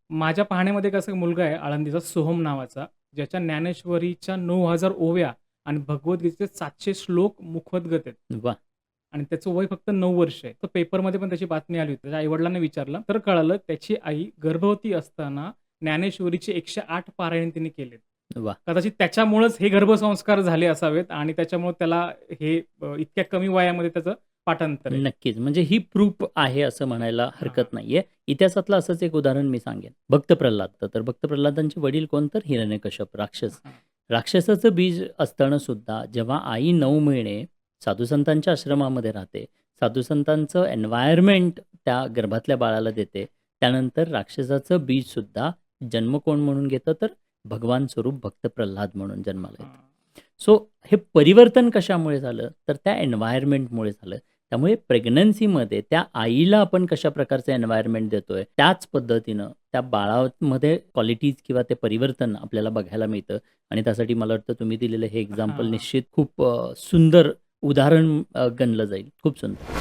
माझ्या पाहण्यामध्ये कसं मुलगा आहे आळंदीचा सोहम नावाचा, ज्याच्या ज्ञानेश्वरीच्या 9,000 ओव्या आणि भगवद्गीतेचे 700 श्लोक मुखोद्गत आहेत. वाह! आणि त्याचं वय फक्त 9 वर्ष आहे. तर पेपरमध्ये पण त्याची बातमी आली होती. त्याच्या आई-वडिलांना विचारलं, तर कळालं त्याची आई गर्भवती असताना ज्ञानेश्वरीचे 108 पारायण तिने केलेत. वाह! कदाचित त्याच्यामुळेच हे गर्भसंस्कार झाले असावेत आणि त्याच्यामुळे त्याला हे इतक्या कमी वयामध्ये त्याचं पाठांतर आहे. नक्कीच. म्हणजे ही प्रूफ आहे असं म्हणायला हां. हरकत नाहीये. इतिहासातलं असंच एक उदाहरण मी सांगेन. भक्त प्रल्हाद. तर भक्त प्रल्हादांचे वडील कोण? तर हिरण्यकश्यप, राक्षस. हां. राक्षसाचं बीज असताना सुद्धा जेव्हा आई 9 महिने साधुसंतांच्या आश्रमामध्ये राहते, साधुसंतांचं एन्व्हायर्नमेंट त्या गर्भातल्या बाळाला देते. त्यानंतर राक्षसाचं बीजसुद्धा जन्म कोण म्हणून घेतं? तर भगवान स्वरूप भक्त प्रल्हाद म्हणून जन्माला येतं. हां. सो हे परिवर्तन कशामुळे झालं? तर त्या एन्व्हायर्नमेंटमुळे झालं. त्यामुळे प्रेग्नन्सीमध्ये त्या आईला आपण कशा प्रकारचं एन्व्हायर्नमेंट देतोय, त्याच पद्धतीनं त्या बाळामध्ये क्वालिटीज किंवा ते परिवर्तन आपल्याला बघायला मिळतं आणि त्यासाठी मला वाटतं तुम्ही दिलेलं हे एक्झाम्पल हां. निश्चित खूप सुंदर उदाहरण गणलं जाईल. खूप सुंदर.